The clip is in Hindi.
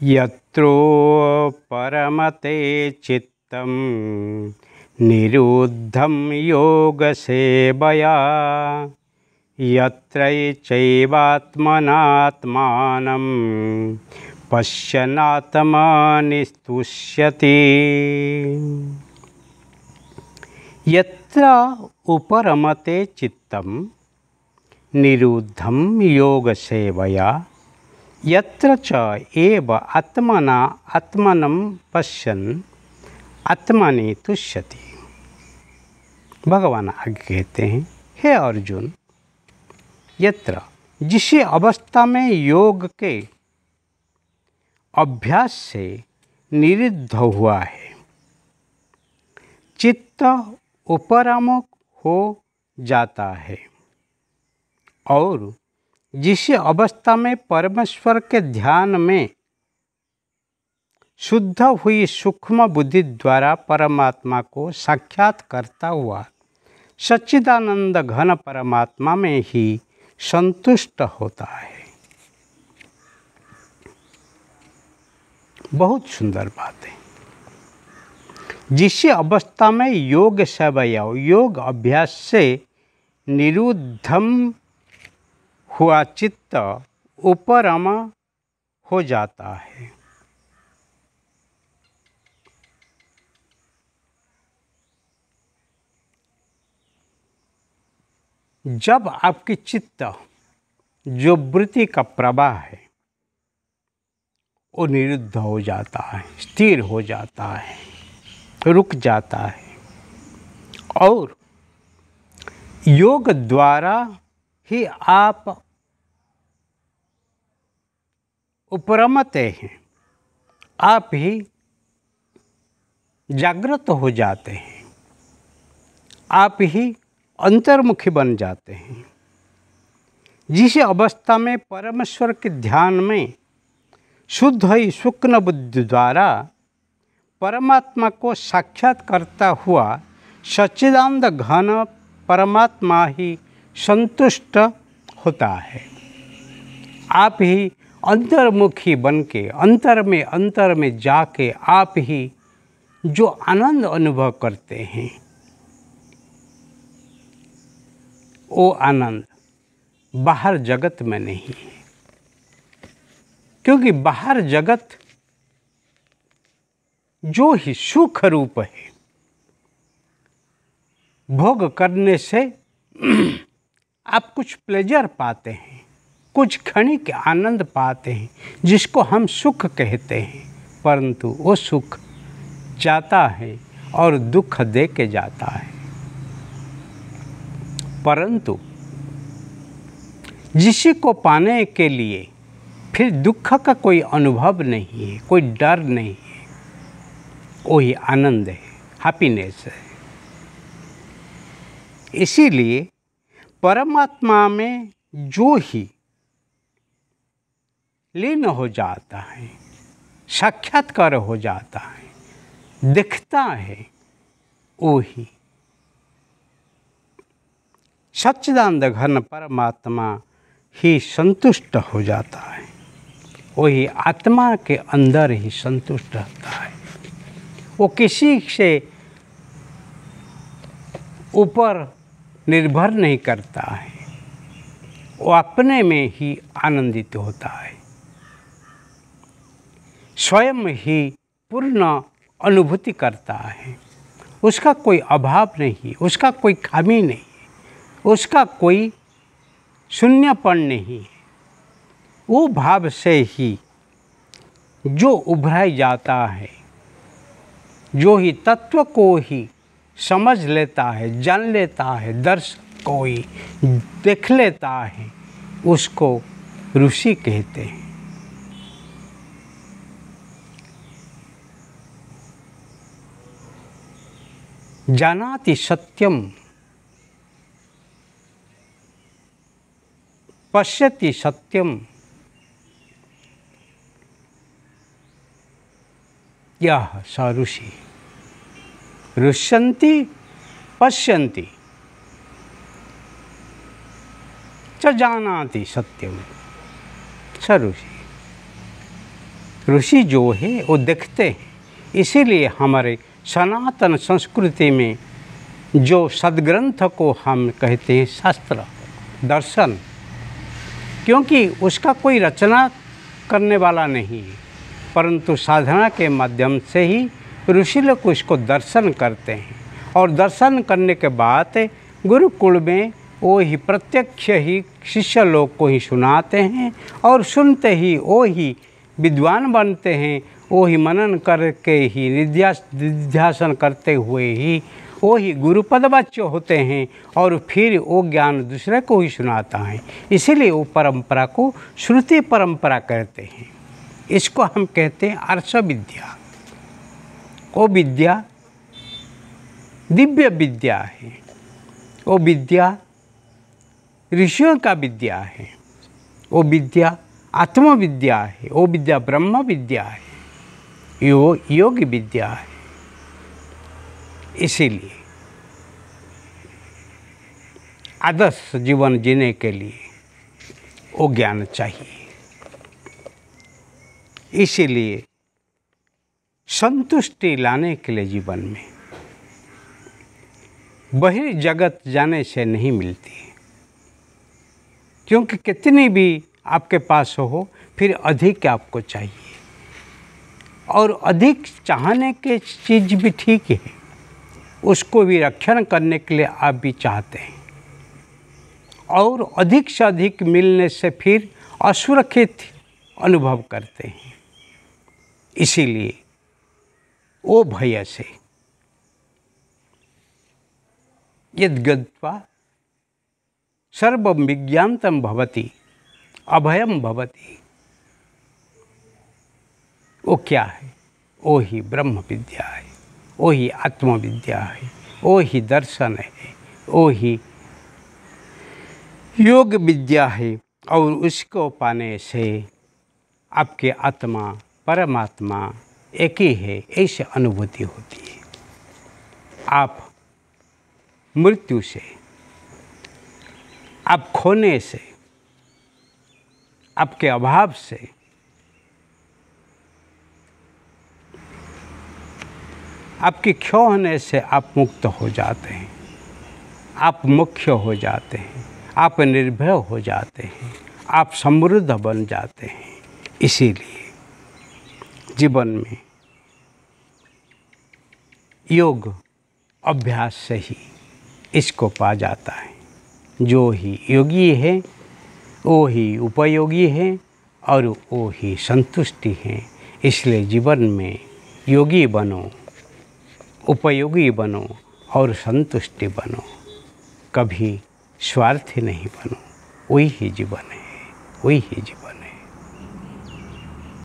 यत्रो परमते चित्तं निरुद्धं योगसेवया यत्रैचैवात्मनात्मानं पश्यन्नात्मनिस्तुष्यति। यत्र उपरमते चित्तं निरुद्धं योगसेवया यत्र च एव आत्मना आत्मनं पश्यन् आत्मनि तुष्यति। भगवान आगे कहते हैं, हे अर्जुन, यत्र जिस अवस्था में योग के अभ्यास से निरुद्ध हुआ है, चित्त उपरामुख हो जाता है और जिस अवस्था में परमेश्वर के ध्यान में शुद्ध हुई सूक्ष्म बुद्धि द्वारा परमात्मा को साक्षात करता हुआ सच्चिदानंद घन परमात्मा में ही संतुष्ट होता है। बहुत सुंदर बात है। जिस अवस्था में योग सेवया योग अभ्यास से निरुद्धम हुआ चित्त उपरम हो जाता है। जब आपकी चित्त जो वृत्ति का प्रवाह है वो निरुद्ध हो जाता है, स्थिर हो जाता है, रुक जाता है और योग द्वारा ही आप उपरमते हैं, आप ही जागृत हो जाते हैं, आप ही अंतर्मुखी बन जाते हैं। जिस अवस्था में परमेश्वर के ध्यान में शुद्ध ही सूक्ष्म बुद्धि द्वारा परमात्मा को साक्षात करता हुआ सच्चिदानंद घन परमात्मा ही संतुष्ट होता है। आप ही अंतर्मुखी बन के अंतर में जाके आप ही जो आनंद अनुभव करते हैं वो आनंद बाहर जगत में नहीं है, क्योंकि बाहर जगत जो ही सुख रूप है, भोग करने से आप कुछ प्लेजर पाते हैं, कुछ क्षणिक आनंद पाते हैं जिसको हम सुख कहते हैं, परंतु वो सुख जाता है और दुख दे के जाता है। परंतु जिसी को पाने के लिए फिर दुख का कोई अनुभव नहीं है, कोई डर नहीं है, वही आनंद है, हैप्पीनेस है। इसीलिए परमात्मा में जो ही लीन हो जाता है, साक्षात्कार हो जाता है, दिखता है, वही सच्चिदानंद घन परमात्मा ही संतुष्ट हो जाता है, वही आत्मा के अंदर ही संतुष्ट रहता है। वो किसी से ऊपर निर्भर नहीं करता है, वो अपने में ही आनंदित होता है, स्वयं ही पूर्ण अनुभूति करता है। उसका कोई अभाव नहीं, उसका कोई खामी नहीं, उसका कोई शून्यपन नहीं है। वो भाव से ही जो उभराई जाता है, जो ही तत्व को ही समझ लेता है, जान लेता है, दर्शन को ही देख लेता है, उसको ऋषि कहते हैं। जानाति सत्यम पश्यति सत्यम, यह स ऋषि ऋष्यन्ति पश्यन्ति च जानाति सत्यम स ऋषि। ऋषि जो है वो देखते हैं। इसीलिए हमारे सनातन संस्कृति में जो सद्ग्रंथ को हम कहते हैं शास्त्र दर्शन, क्योंकि उसका कोई रचना करने वाला नहीं है, परंतु साधना के माध्यम से ही ऋषि लोग उसको दर्शन करते हैं। और दर्शन करने के बाद गुरुकुल में वो ही प्रत्यक्ष ही शिष्य लोग को ही सुनाते हैं, और सुनते ही वो ही विद्वान बनते हैं। वो ही मनन करके ही निध्यासन करते हुए ही वो ही गुरुपदवाच्य होते हैं, और फिर वो ज्ञान दूसरे को ही सुनाता है। इसीलिए वो परंपरा को श्रुति परंपरा कहते हैं। इसको हम कहते हैं अर्श विद्या। वो विद्या दिव्य विद्या है, वो विद्या ऋषियों का विद्या है, वो विद्या आत्मविद्या है, वो विद्या ब्रह्म विद्या है, योग विद्या है। इसीलिए आदर्श जीवन जीने के लिए वो ज्ञान चाहिए। इसीलिए संतुष्टि लाने के लिए जीवन में बहिर्जगत जाने से नहीं मिलती, क्योंकि कितनी भी आपके पास हो फिर अधिक आपको चाहिए, और अधिक चाहने के चीज़ भी ठीक है, उसको भी रक्षण करने के लिए आप भी चाहते हैं, और अधिक से अधिक मिलने से फिर असुरक्षित अनुभव करते हैं। इसीलिए वो भय से यद्गत्वा सर्वं विज्ञातं भवति अभयं भवति। वो क्या है? वो ही ब्रह्म विद्या है, वो ही आत्मविद्या है, वो ही दर्शन है, वो ही योग विद्या है। और उसको पाने से आपके आत्मा परमात्मा एक ही है, ऐसी अनुभूति होती है। आप मृत्यु से, आप खोने से, आपके अभाव से, आपके क्षय होने से आप मुक्त हो जाते हैं, आप मुख्य हो जाते हैं, आप निर्भय हो जाते हैं, आप समृद्ध बन जाते हैं। इसीलिए जीवन में योग अभ्यास से ही इसको पा जाता है। जो ही योगी है वो ही उपयोगी है, और वो ही संतुष्टि है। इसलिए जीवन में योगी बनो, उपयोगी बनो और संतुष्टि बनो, कभी स्वार्थी नहीं बनो। वही ही जीवन है, वही ही जीवन है।